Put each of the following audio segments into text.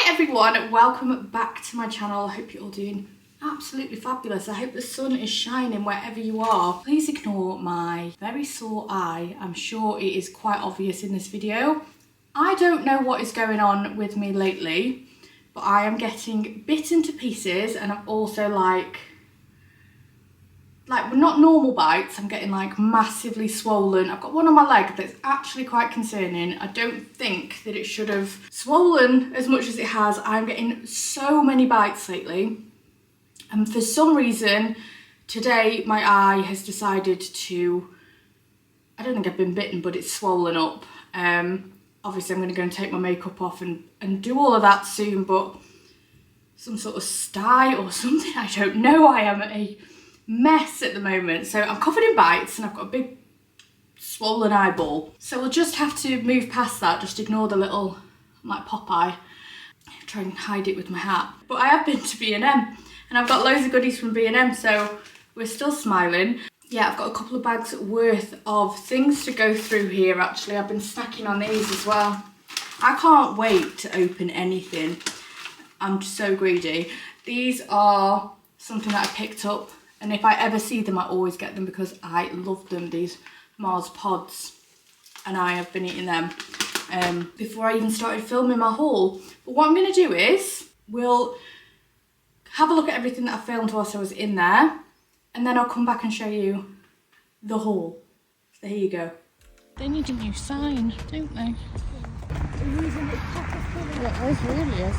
Hi everyone, welcome back to my channel. I hope you're all doing absolutely fabulous. I hope the sun is shining wherever you are. Please ignore my very sore eye. I'm sure it is quite obvious in this video. I don't know what is going on with me lately, but I am getting bitten to pieces, and I'm also like not normal bites. I'm getting like massively swollen. I've got one on my leg that's actually quite concerning. I don't think that it should have swollen as much as it has. I'm getting so many bites lately. And for some reason, today my eye has decided to, I don't think I've been bitten, but it's swollen up. Obviously I'm going to go and take my makeup off and do all of that soon, but some sort of sty or something, I don't know. I am a mess at the moment. So I'm covered in bites and I've got a big swollen eyeball. So we'll just have to move past that, just ignore the little, like Popeye. Try and hide it with my hat. But I have been to B&M and I've got loads of goodies from B&M, so we're still smiling. Yeah, I've got a couple of bags worth of things to go through here actually. I've been snacking on these as well. I can't wait to open anything. I'm so greedy. These are something that I picked up, and if I ever see them, I always get them because I love them, these Mars pods, and I have been eating them before I even started filming my haul. But what I'm going to do is, we'll have a look at everything that I filmed whilst I was in there, and then I'll come back and show you the haul. So here you go. They need a new sign, don't they? It really is.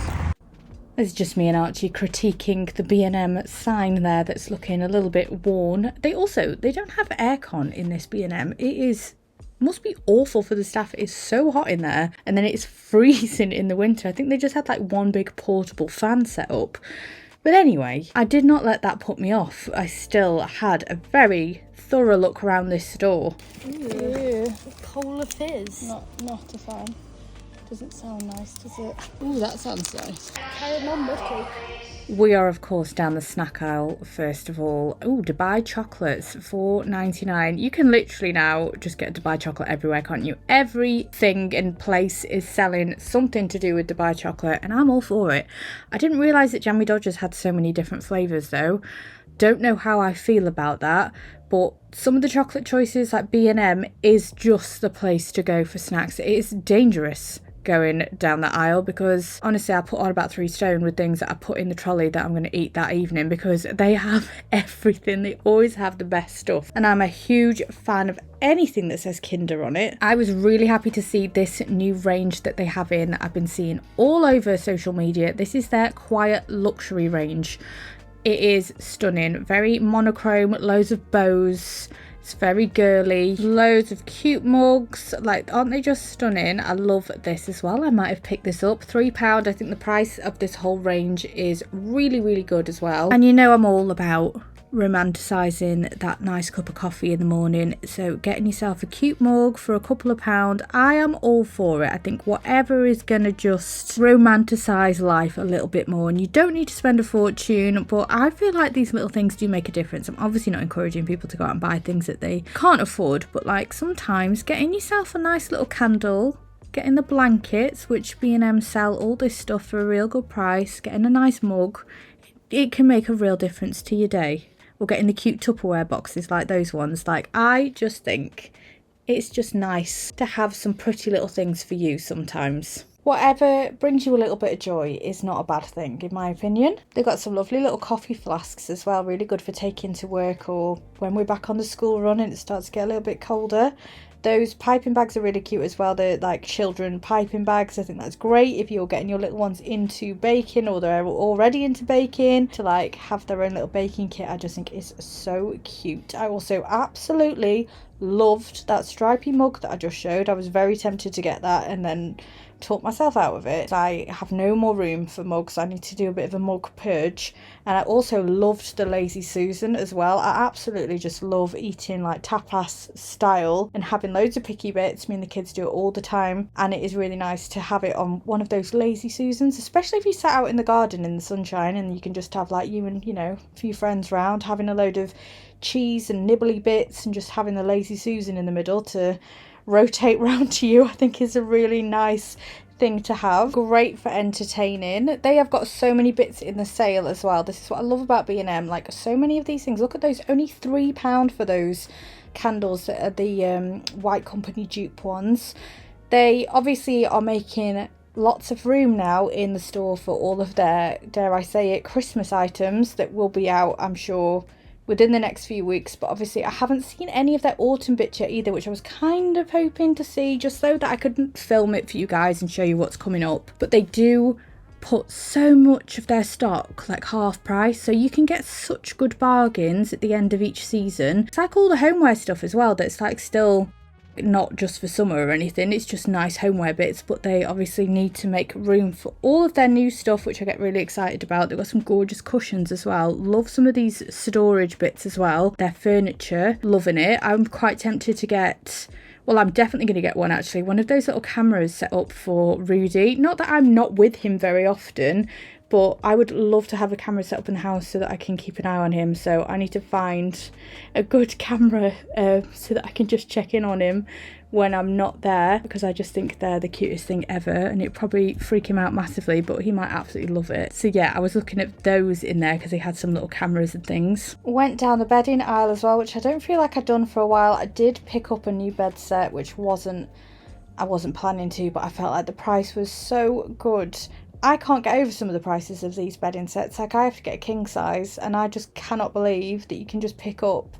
It's just me and Archie critiquing the B&M sign there that's looking a little bit worn. They don't have aircon in this B&M. Must be awful for the staff. It's so hot in there, and then it's freezing in the winter. I think they just had like one big portable fan set up. But anyway, I did not let that put me off. I still had a very thorough look around this store. Ooh. Polar fizz. Not a fan. Doesn't sound nice, does it? Ooh, that sounds nice. Caramel Mudcake. We are, of course, down the snack aisle first of all. Ooh, Dubai chocolates, $4.99. You can literally now just get Dubai chocolate everywhere, can't you? Everything in place is selling something to do with Dubai chocolate, and I'm all for it. I didn't realise that Jammy Dodgers had so many different flavours though. Don't know how I feel about that, but some of the chocolate choices like B&M is just the place to go for snacks. It is dangerous going down the aisle because honestly I put on about 3 stone with things that I put in the trolley that I'm going to eat that evening, because they have everything. They always have the best stuff, and I'm a huge fan of anything that says Kinder on it. I was really happy to see this new range that they have in. I've been seeing all over social media. This is their quiet luxury range. It is stunning, very monochrome, loads of bows. It's very girly, loads of cute mugs. Like, aren't they just stunning? I love this as well. I might have picked this up. £3. I think the price of this whole range is really, really good as well. And you know I'm all about romanticising that nice cup of coffee in the morning, so getting yourself a cute mug for a couple of pounds, I am all for it. I think whatever is gonna just romanticise life a little bit more, and you don't need to spend a fortune, but I feel like these little things do make a difference. I'm obviously not encouraging people to go out and buy things that they can't afford, but like sometimes getting yourself a nice little candle, getting the blankets, which B&M sell all this stuff for a real good price, getting a nice mug, it can make a real difference to your day. Or getting the cute Tupperware boxes like those ones. Like, I just think it's just nice to have some pretty little things for you sometimes. Whatever brings you a little bit of joy is not a bad thing, in my opinion. They've got some lovely little coffee flasks as well, really good for taking to work or when we're back on the school run and it starts to get a little bit colder. Those piping bags are really cute as well. They're like children piping bags. I think that's great if you're getting your little ones into baking or they're already into baking, to like have their own little baking kit. I just think it's so cute. I also absolutely loved that stripy mug that I just showed. I was very tempted to get that and then talk myself out of it. I have no more room for mugs. I need to do a bit of a mug purge. And I also loved the Lazy Susan as well. I absolutely just love eating like tapas style and having loads of picky bits. Me and the kids do it all the time, and it is really nice to have it on one of those Lazy Susans, especially if you sat out in the garden in the sunshine and you can just have like you and, you know, a few friends round having a load of cheese and nibbly bits and just having the Lazy Susan in the middle to rotate round to you. I think is a really nice thing to have. Great for entertaining. They have got so many bits in the sale as well. This is what I love about B&M. Like, so many of these things. Look at those. Only £3 for those candles that are the White Company dupe ones. They obviously are making lots of room now in the store for all of their, dare I say it, Christmas items that will be out, I'm sure, within the next few weeks. But obviously I haven't seen any of their autumn bits yet either, which I was kind of hoping to see, just so that I could film it for you guys and show you what's coming up. But they do put so much of their stock like half price, so you can get such good bargains at the end of each season. It's like all the homeware stuff as well, that's like still not just for summer or anything, it's just nice homeware bits, but they obviously need to make room for all of their new stuff, which I get really excited about. They've got some gorgeous cushions as well. Love some of these storage bits as well. Their furniture, loving it. I'm quite tempted to get, well, I'm definitely going to get one actually, one of those little cameras set up for Rudy. Not that I'm not with him very often, but I would love to have a camera set up in the house so that I can keep an eye on him. So I need to find a good camera so that I can just check in on him when I'm not there, because I just think they're the cutest thing ever, and it probably freak him out massively, but he might absolutely love it. So yeah, I was looking at those in there because they had some little cameras and things. Went down the bedding aisle as well, which I don't feel like I'd done for a while. I did pick up a new bed set, which I wasn't planning to, but I felt like the price was so good. I can't get over some of the prices of these bedding sets. Like, I have to get a king size, and I just cannot believe that you can just pick up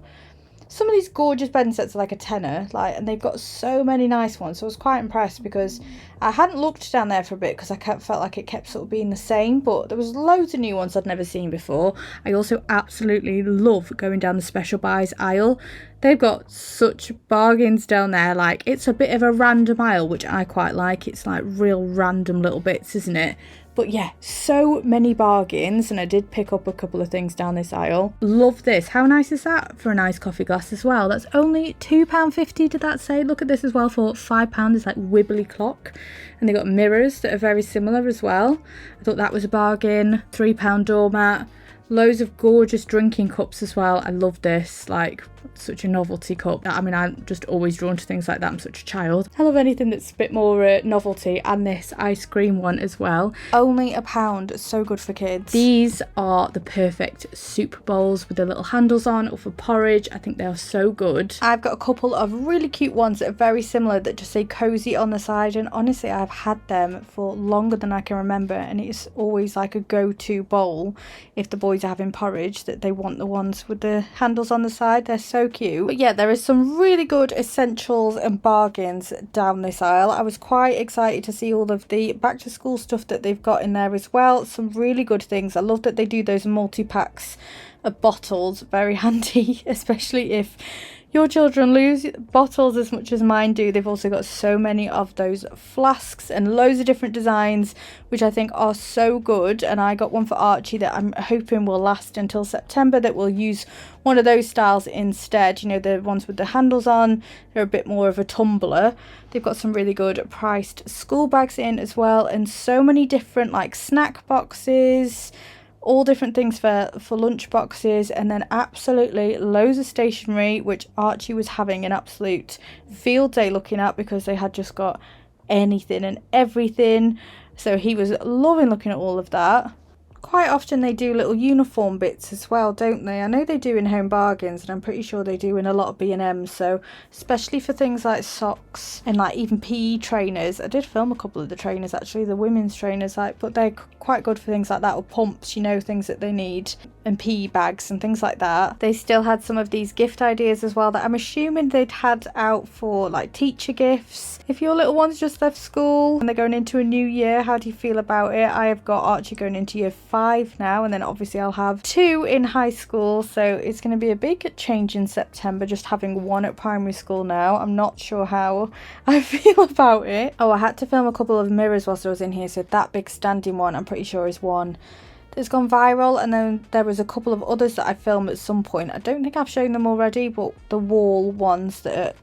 some of these gorgeous bedding sets are like a tenner, like, and they've got so many nice ones. So I was quite impressed, because I hadn't looked down there for a bit because I felt like it kept sort of being the same, but there was loads of new ones I'd never seen before. I also absolutely love going down the special buys aisle. They've got such bargains down there. Like, it's a bit of a random aisle, which I quite like. It's like real random little bits, isn't it? But yeah, so many bargains, and I did pick up a couple of things down this aisle. Love this. How nice is that for a nice coffee glass as well? That's only £2.50, did that say? Look at this as well for £5. It's like wibbly clock. And they got mirrors that are very similar as well. I thought that was a bargain. £3 doormat. Loads of gorgeous drinking cups as well. I love this, like, such a novelty cup. I mean, I'm just always drawn to things like that. I'm such a child. I love anything that's a bit more novelty. And this ice cream one as well. Only £1, so good for kids. These are the perfect soup bowls with the little handles on, or for porridge. I think they are so good. I've got a couple of really cute ones that are very similar, that just say cozy on the side, and honestly I've had them for longer than I can remember, and it's always like a go-to bowl if the boys are having porridge, that they want the ones with the handles on the side. They're so cute. But yeah, there is some really good essentials and bargains down this aisle. I was quite excited to see all of the back to school stuff that they've got in there as well. Some really good things. I love that they do those multi-packs of bottles. Very handy, especially if your children lose bottles as much as mine do. They've also got so many of those flasks and loads of different designs, which I think are so good. And I got one for Archie that I'm hoping will last until September, that we'll use one of those styles instead. You know, the ones with the handles on, they're a bit more of a tumbler. They've got some really good priced school bags in as well, and so many different like snack boxes, all different things for lunch boxes, and then absolutely loads of stationery, which Archie was having an absolute field day looking at, because they had just got anything and everything. So he was loving looking at all of that. Quite often they do little uniform bits as well, don't they? I know they do in Home Bargains, and I'm pretty sure they do in a lot of B&M. So especially for things like socks and like even PE trainers. I did film a couple of the trainers actually, the women's trainers, like, but they're quite good for things like that, or pumps, you know, things that they need, and PE bags and things like that. They still had some of these gift ideas as well that I'm assuming they'd had out for like teacher gifts. If your little one's just left school and they're going into a new year, how do you feel about it? I have got Archie going into year 5 now, and then obviously I'll have 2 in high school, so it's going to be a big change in September, just having 1 at primary school now. I'm not sure how I feel about it. Oh, I had to film a couple of mirrors whilst I was in here, so that big standing one I'm pretty sure is one that's gone viral, and then there was a couple of others that I filmed at some point. I don't think I've shown them already, but the wall ones that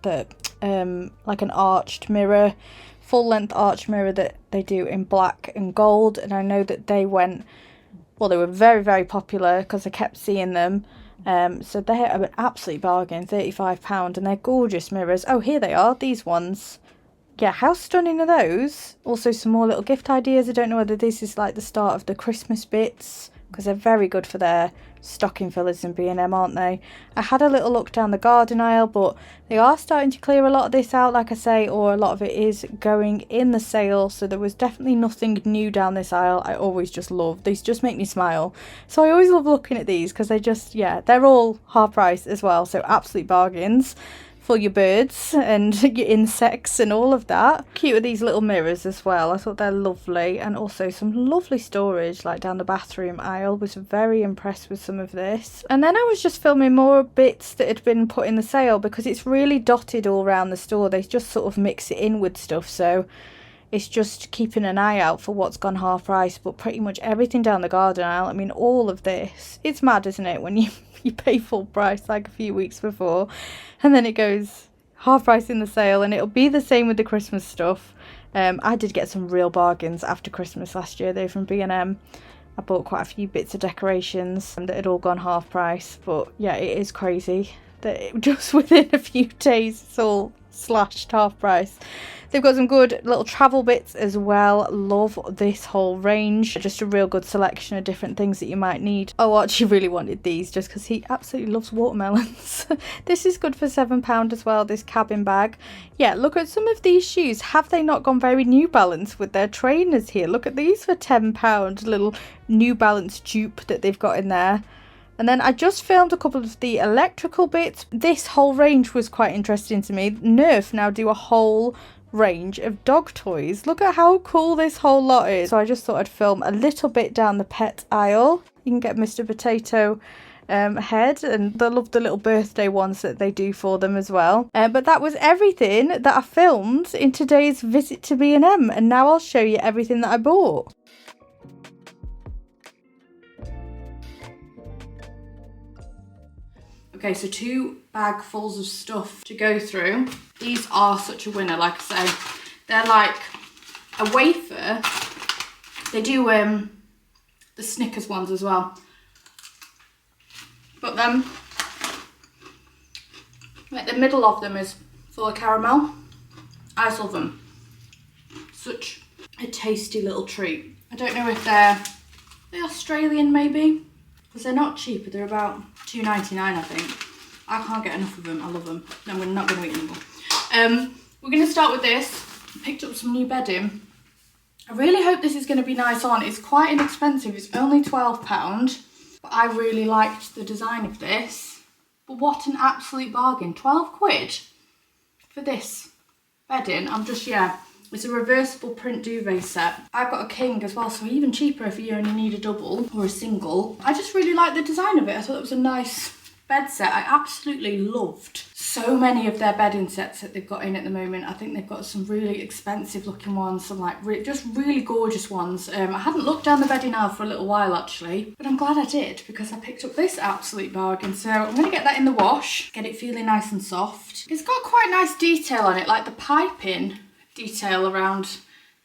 like an arched mirror, full length arched mirror that they do in black and gold, and I know that they went, well, they were very, very popular because I kept seeing them. So they're an absolute bargain, £35, and they're gorgeous mirrors. Oh, here they are, these ones. yeah, how stunning are those? Also some more little gift ideas. I don't know whether this is like the start of the Christmas bits, because they're very good for their stocking fillers in B&M, aren't they? I had a little look down the garden aisle, but they are starting to clear a lot of this out, like I say, or a lot of it is going in the sale, so there was definitely nothing new down this aisle. I always just love these, just make me smile, so I always love looking at these because they just, yeah, they're all half price as well, so absolute bargains for your birds and your insects and all of that. Cute with these little mirrors as well. I thought they're lovely, and also some lovely storage like down the bathroom aisle. Was very impressed with some of this. And then I was just filming more bits that had been put in the sale because it's really dotted all around the store. They just sort of mix it in with stuff, so it's just keeping an eye out for what's gone half price. But pretty much everything down the garden aisle, I mean, all of this, it's mad, isn't it, when you pay full price like a few weeks before and then it goes half price in the sale. And it'll be the same with the Christmas stuff. I did get some real bargains after Christmas last year though from B&M. I bought quite a few bits of decorations that had all gone half price, but yeah, it is crazy that just within a few days it's all slashed half price. They've got some good little travel bits as well. Love this whole range. Just a real good selection of different things that you might need. Oh, Archie really wanted these just because he absolutely loves watermelons. This is good for £7 as well, this cabin bag. Yeah, look at some of these shoes. Have they not gone very New Balance with their trainers here? Look at these for £10. Little New Balance dupe that they've got in there. And then I just filmed a couple of the electrical bits. This whole range was quite interesting to me. Nerf now do a whole range of dog toys. Look at how cool this whole lot is. So I just thought I'd film a little bit down the pet aisle. You can get Mr. Potato head, and they love the little birthday ones that they do for them as well. But that was everything that I filmed in today's visit to B&M, and now I'll show you everything that I bought. Okay, so 2 bagfuls of stuff to go through. These are such a winner, like I say. They're like a wafer. They do the Snickers ones as well. But then, like the middle of them is full of caramel. I just love them. Such a tasty little treat. I don't know if they're Australian maybe, because they're not cheap. They're about $2.99 I think. I can't get enough of them. I love them. No, we're not going to eat them more. We're going to start with this. I picked up some new bedding. I really hope this is going to be nice on. It's quite inexpensive. It's only £12. But I really liked the design of this. But what an absolute bargain. 12 quid for this bedding. I'm just, yeah. It's a reversible print duvet set. I've got a king as well, so even cheaper if you only need a double or a single. I just really like the design of it. I thought it was a nice bed set. I absolutely loved so many of their bedding sets that they've got in at the moment. I think they've got some really expensive looking ones, some like just really gorgeous ones. I hadn't looked down the bedding aisle for a little while actually, but I'm glad I did because I picked up this absolute bargain. So I'm going to get that in the wash, get it feeling nice and soft. It's got quite nice detail on it, like the piping detail around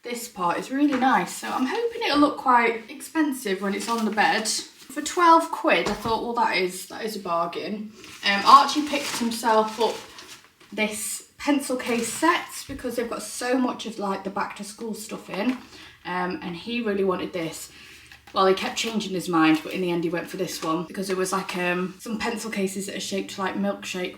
this part is really nice. So I'm hoping it'll look quite expensive when it's on the bed. For 12 quid, I thought, well, that is a bargain. Archie picked himself up this pencil case set because they've got so much of like the back to school stuff in, and he really wanted this. Well, he kept changing his mind, but in the end he went for this one because there was like some pencil cases that are shaped like milkshake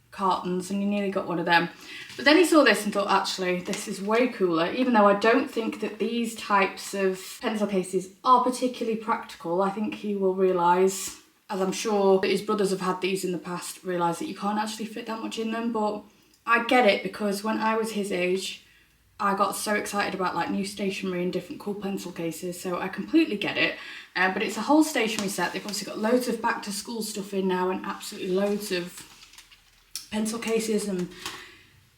cartons, and he nearly got one of them. But then he saw this and thought, actually, this is way cooler. Even though I don't think that these types of pencil cases are particularly practical, I think he will realise, as I'm sure that his brothers have had these in the past, realise that you can't actually fit that much in them. But I get it, because when I was his age, I got so excited about like new stationery and different cool pencil cases, so I completely get it. But it's a whole stationery set. They've obviously got loads of back to school stuff in now and absolutely loads of pencil cases and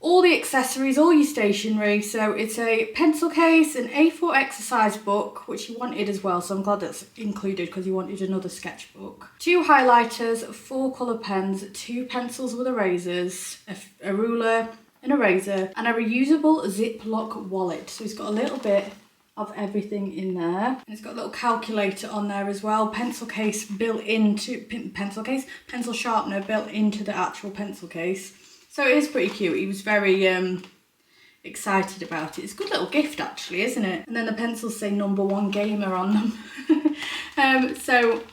all the accessories, all your stationery. So it's a pencil case, an A4 exercise book, which he wanted as well, so I'm glad that's included because he wanted another sketchbook. 2 highlighters, 4 colour pens, 2 pencils with erasers, a ruler, an eraser, and a reusable Ziploc wallet. So he's got a little bit of everything in there. And it's got a little calculator on there as well. Pencil case built into, pencil sharpener built into the actual pencil case. So it is pretty cute. He was very excited about it. It's a good little gift actually, isn't it? And then the pencils say #1 gamer on them. So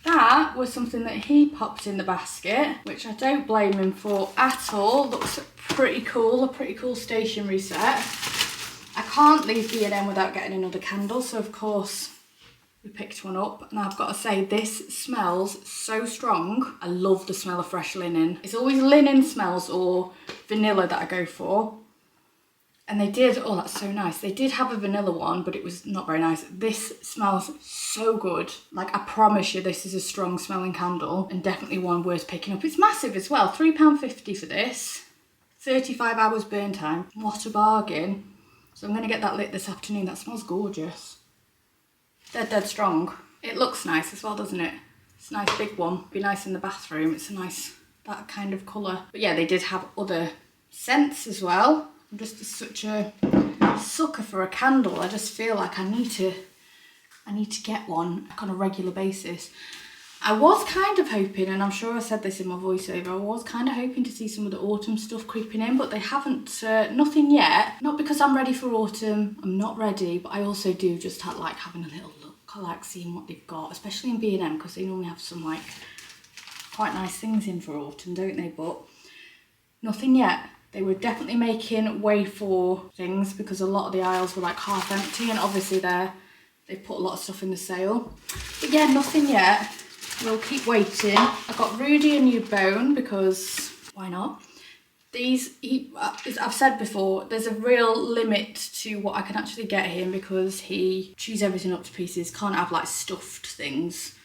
that was something that he popped in the basket, which I don't blame him for at all. Looks pretty cool, a pretty cool stationery set. I can't leave B&M without getting another candle, so of course we picked one up. And I've got to say, this smells so strong. I love the smell of fresh linen. It's always linen smells or vanilla that I go for. And they did, oh that's so nice, they did have a vanilla one, but it was not very nice. This smells so good. Like, I promise you this is a strong smelling candle and definitely one worth picking up. It's massive as well, £3.50 for this. 35 hours burn time, what a bargain. So I'm gonna get that lit this afternoon. That smells gorgeous. They're dead strong. It looks nice as well, doesn't it? It's a nice big one. Be nice in the bathroom. It's a nice, that kind of colour. But yeah, they did have other scents as well. I'm just such a sucker for a candle. I just feel like I need to get one on a regular basis. I was kind of hoping, and I'm sure I said this in my voiceover, I was kind of hoping to see some of the autumn stuff creeping in, but they haven't, nothing yet. Not because I'm ready for autumn, I'm not ready, but I also do just like having a little look. I like seeing what they've got, especially in B&M, because they normally have some like quite nice things in for autumn, don't they? But nothing yet. They were definitely making way for things because a lot of the aisles were like half empty, and obviously they put a lot of stuff in the sale. But yeah, nothing yet. We'll keep waiting. I got Rudy a new bone because why not? These, I've said before, there's a real limit to what I can actually get him because he chews everything up to pieces. Can't have like stuffed things.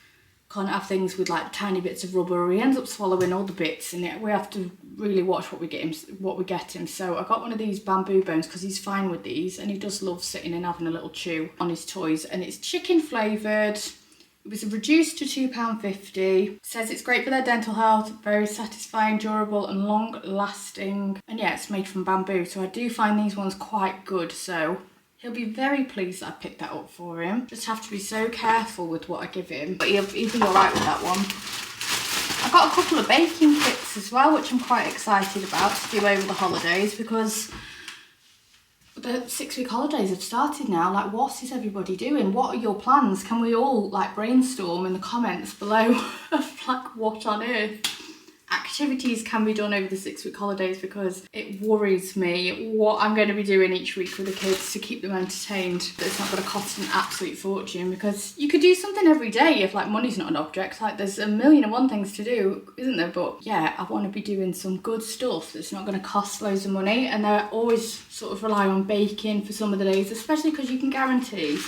Can't have things with like tiny bits of rubber, or he ends up swallowing all the bits, and we have to really watch what we get him. So I got one of these bamboo bones because he's fine with these, and he does love sitting and having a little chew on his toys. And it's chicken flavoured. It was reduced to £2.50. Says it's great for their dental health, very satisfying, durable and long lasting. And yeah, it's made from bamboo, so I do find these ones quite good. So he'll be very pleased that I picked that up for him. Just have to be so careful with what I give him, but he'll be alright with that one. I've got a couple of baking kits as well, which I'm quite excited about to do over the holidays because the 6-week holidays have started now. Like, what is everybody doing? What are your plans? Can we all like brainstorm in the comments below of like what on earth activities can be done over the 6-week holidays, because it worries me what I'm going to be doing each week with the kids to keep them entertained. It's not going to cost an absolute fortune, because you could do something every day if like money's not an object. Like, there's a million and one things to do, isn't there? But yeah, I want to be doing some good stuff that's not going to cost loads of money, and I always sort of rely on baking for some of the days, especially because you can guarantee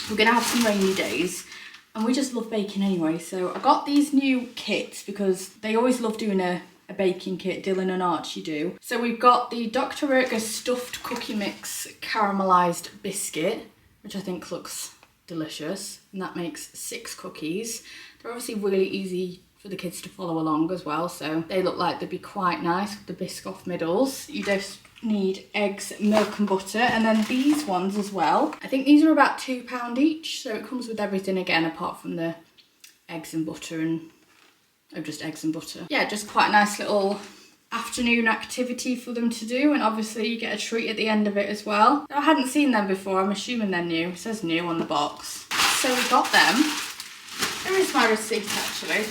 we're going to have some rainy days. And we just love baking anyway. So I got these new kits because they always love doing a baking kit. Dylan and Archie do. So we've got the Dr. Urka stuffed cookie mix caramelised biscuit, which I think looks delicious. And that makes 6 cookies. They're obviously really easy for the kids to follow along as well. So they look like they'd be quite nice with the Biscoff middles. You just need eggs, milk and butter, and then these ones as well. I think these are about £2 each, so it comes with everything again apart from the eggs and butter, and just eggs and butter. Yeah, just quite a nice little afternoon activity for them to do, and obviously you get a treat at the end of it as well. I hadn't seen them before, I'm assuming they're new. It says new on the box. So we got them. There is my receipt actually.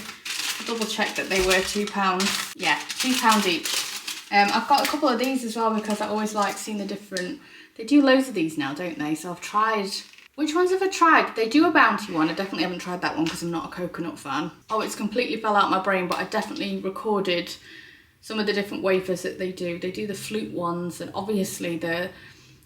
I'll double check that they were £2. Yeah, £2 each. I've got a couple of these as well because I always like seeing the different, they do loads of these now, don't they? So I've tried, which ones have I tried? They do a bounty one. I definitely haven't tried that one because I'm not a coconut fan. Oh, it's completely fell out my brain, but I definitely recorded some of the different wafers that they do. They do the flute ones, and obviously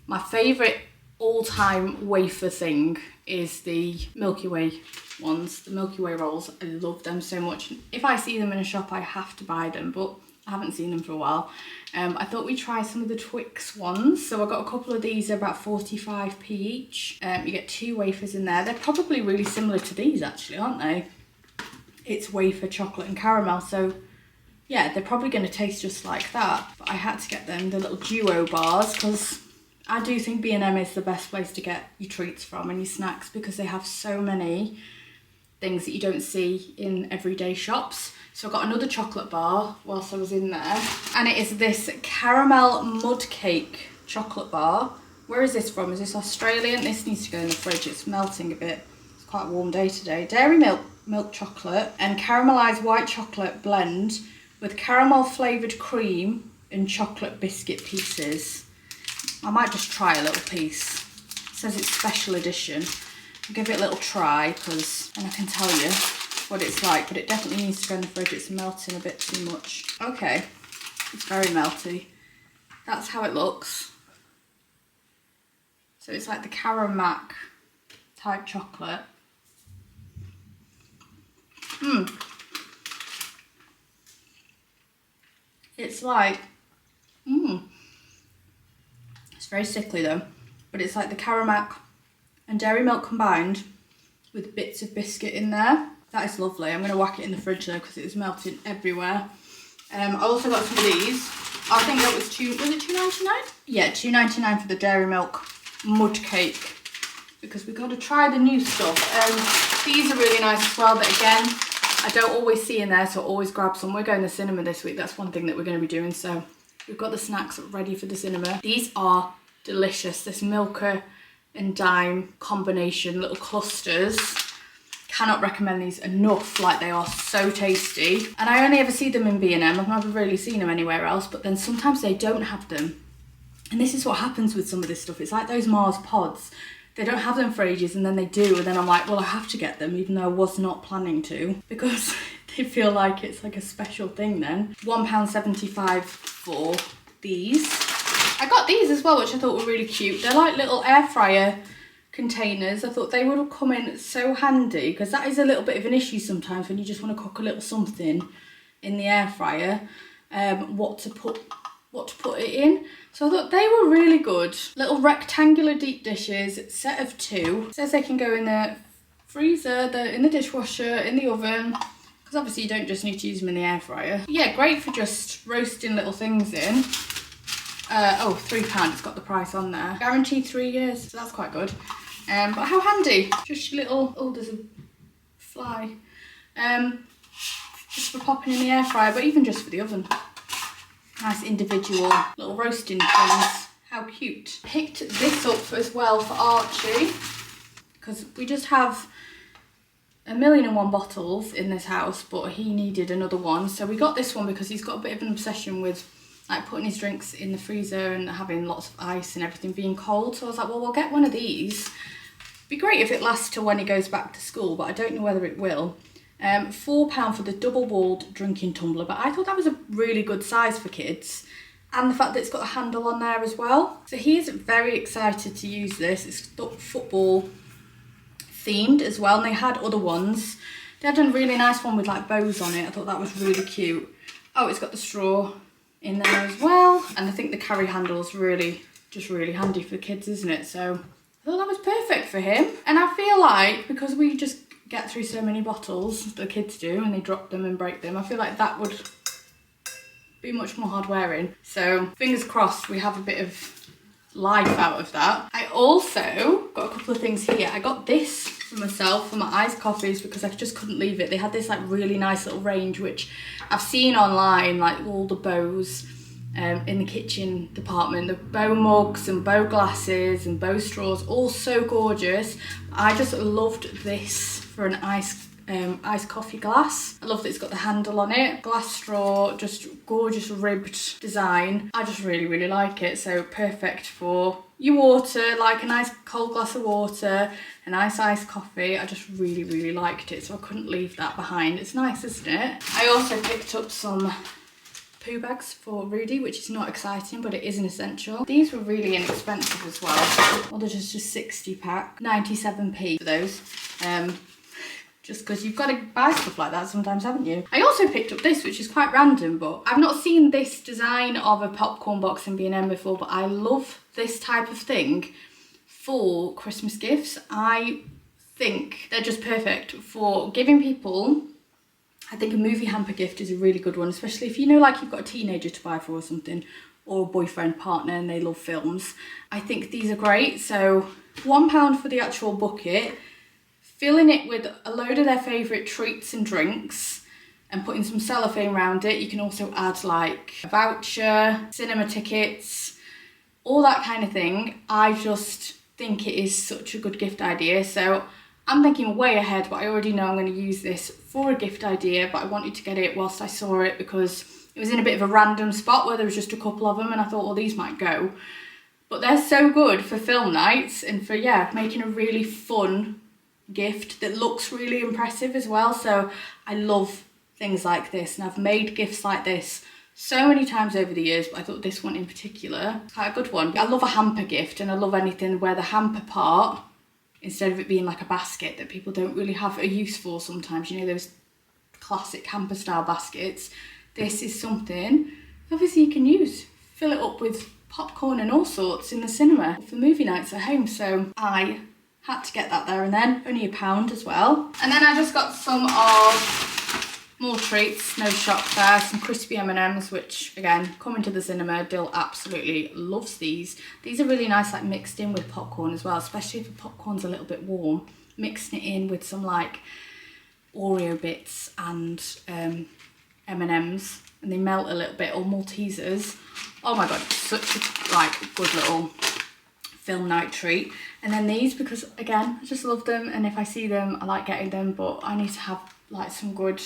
my favourite all-time wafer thing is the Milky Way ones, the Milky Way rolls. I love them so much. If I see them in a shop, I have to buy them, but I haven't seen them for a while. I thought we'd try some of the Twix ones. So I got a couple of these, they're about 45p each. You get 2 wafers in there. They're probably really similar to these actually, aren't they? It's wafer, chocolate and caramel. So yeah, they're probably going to taste just like that. But I had to get them the little duo bars because I do think B&M is the best place to get your treats from and your snacks, because they have so many things that you don't see in everyday shops. So I got another chocolate bar whilst I was in there, and it is this caramel Mudcake chocolate bar. Where is this from? Is this Australian? This needs to go in the fridge. It's melting a bit. It's quite a warm day today. Dairy milk chocolate and caramelised white chocolate blend with caramel flavoured cream and chocolate biscuit pieces. I might just try a little piece. It says it's special edition. I'll give it a little try and I can tell you what it's like, but it definitely needs to go in the fridge. It's melting a bit too much. Okay, it's very melty. That's how it looks. So it's like the Caramac type chocolate. It's like, it's very sickly though, but it's like the Caramac and dairy milk combined with bits of biscuit in there. That is lovely. I'm going to whack it in the fridge though because it was melting everywhere. I also got some of these. I think that was $2.99? Yeah, $2.99 for the dairy milk Mudcake, because we got to try the new stuff. These are really nice as well, but again, I don't always see in there, so I always grab some. We're going to the cinema this week. That's one thing that we're going to be doing. So we've got the snacks ready for the cinema. These are delicious. This Milka and Dime combination, little clusters. Cannot recommend these enough. Like, they are so tasty. And I only ever see them in B&M. I've never really seen them anywhere else, but then sometimes they don't have them. And this is what happens with some of this stuff. It's like those Mars pods. They don't have them for ages, and then they do, and then I'm like, well, I have to get them, even though I was not planning to, because they feel like it's like a special thing then. £1.75 for these. I got these as well, which I thought were really cute. They're like little air fryer containers. I thought they would have come in so handy, because that is a little bit of an issue sometimes when you just want to cook a little something in the air fryer, what to put it in. So I thought they were really good. Little rectangular deep dishes, set of 2. It says they can go in the freezer, in the dishwasher, in the oven, because obviously you don't just need to use them in the air fryer. Yeah, great for just roasting little things in. Oh, £3, it's got the price on there. Guaranteed 3 years, so that's quite good. But how handy. Just your little, oh, there's a fly. Just for popping in the air fryer, but even just for the oven. Nice individual little roasting things. How cute. Picked this up as well for Archie, because we just have 1,000,001 bottles in this house, but he needed another one. So we got this one because he's got a bit of an obsession with like putting his drinks in the freezer and having lots of ice and everything being cold. So I was like, well, we'll get one of these. Be great if it lasts till when he goes back to school, but I don't know whether it will. £4 for the double-walled drinking tumbler, but I thought that was a really good size for kids, and the fact that it's got a handle on there as well. So he is very excited to use this. It's football themed as well, and they had other ones. They had a really nice one with like bows on it. I thought that was really cute. Oh, it's got the straw in there as well, and I think the carry handle is really handy for kids, isn't it? So I thought that was perfect for him, and I feel like because we just get through so many bottles, the kids do, and they drop them and break them, I feel like that would be much more hard wearing. So fingers crossed we have a bit of life out of that. I also got a couple of things here. I got this for myself for my iced coffees because I just couldn't leave it. They had this like really nice little range which I've seen online, like all the bows in the kitchen department, the bow mugs and bow glasses and bow straws, all so gorgeous. I just loved this for an iced coffee glass. I love that it's got the handle on it. Glass straw, just gorgeous ribbed design. I just really like it. So perfect for your water, like a nice cold glass of water, a nice iced coffee. I just really liked it, so I couldn't leave that behind. It's nice, isn't it? I also picked up some poo bags for Rudy, which is not exciting, but it is an essential. These were really inexpensive as well. Well, they're just a 60 pack, 97p for those. Just because you've got to buy stuff like that sometimes, haven't you? I also picked up this, which is quite random, but I've not seen this design of a popcorn box in B&M before, but I love this type of thing for Christmas gifts. I think they're just perfect for giving people. I think a movie hamper gift is a really good one, especially if you know, like you've got a teenager to buy for or something, or a boyfriend, partner, and they love films. I think these are great. So £1 for the actual bucket, filling it with a load of their favourite treats and drinks and putting some cellophane around it. You can also add like a voucher, cinema tickets, all that kind of thing. I just think it is such a good gift idea. So I'm thinking way ahead, but I already know I'm going to use this for a gift idea, but I wanted to get it whilst I saw it because it was in a bit of a random spot where there was just a couple of them and I thought, well, these might go. But they're so good for film nights and for, yeah, making a really fun gift that looks really impressive as well. So I love things like this, and I've made gifts like this so many times over the years, but I thought this one in particular is quite a good one. I love a hamper gift, and I love anything where the hamper part, instead of it being like a basket that people don't really have a use for sometimes, you know, those classic hamper style baskets, this is something obviously you can use. Fill it up with popcorn and all sorts in the cinema for movie nights at home. So I had to get that there and then, only £1 as well. And then I just got some of more treats, no shock there, some crispy M&Ms, which again, coming to the cinema, Dill absolutely loves these. These are really nice, like mixed in with popcorn as well, especially if the popcorn's a little bit warm. Mixing it in with some like Oreo bits and M&Ms, and they melt a little bit, or Maltesers. Oh my god, such a like good little film night treat. And then these, because again, I just love them, and if I see them I like getting them, but I need to have like some good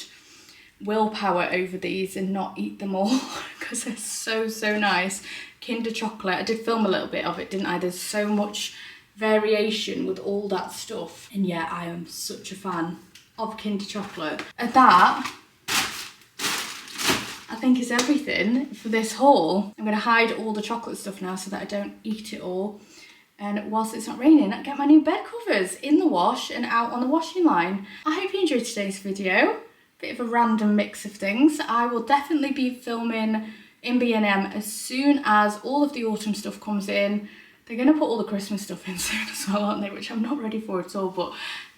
willpower over these and not eat them all because they're so nice. Kinder chocolate, I did film a little bit of it, didn't I? There's so much variation with all that stuff, and yeah, I am such a fan of Kinder chocolate. And that I think is everything for this haul. I'm going to hide all the chocolate stuff now so that I don't eat it all. And whilst it's not raining, I get my new bed covers in the wash and out on the washing line. I hope you enjoyed today's video. Bit of a random mix of things. I will definitely be filming in B&M as soon as all of the autumn stuff comes in. They're going to put all the Christmas stuff in soon as well, aren't they? Which I'm not ready for at all, but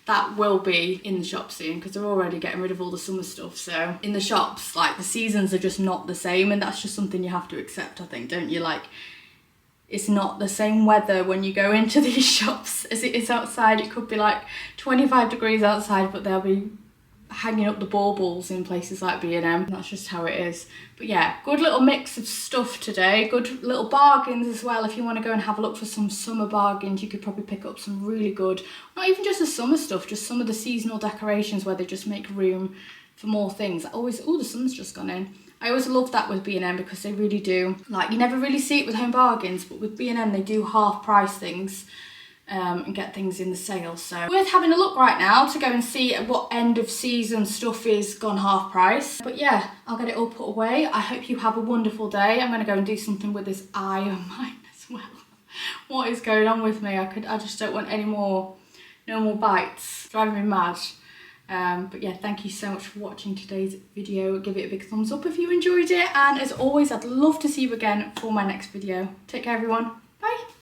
that will be in the shop soon because they're already getting rid of all the summer stuff. So in the shops, like, the seasons are just not the same, and that's just something you have to accept, I think, don't you? Like, it's not the same weather when you go into these shops as it is outside. It could be like 25 degrees outside, but they'll be hanging up the baubles in places like B&M. That's just how it is. But yeah, good little mix of stuff today. Good little bargains as well. If you want to go and have a look for some summer bargains, you could probably pick up some really good, not even just the summer stuff, just some of the seasonal decorations where they just make room for more things. Always, oh, the sun's just gone in. I always love that with B&M because they really do, like, you never really see it with Home Bargains, but with B&M they do half price things and get things in the sale. So worth having a look right now to go and see what end of season stuff is gone half price. But yeah, I'll get it all put away. I hope you have a wonderful day. I'm going to go and do something with this eye of mine as well. What is going on with me? I just don't want any more, no more bites. It's driving me mad. But yeah, thank you so much for watching today's video. Give it a big thumbs up if you enjoyed it, and as always, I'd love to see you again for my next video. Take care, everyone. Bye.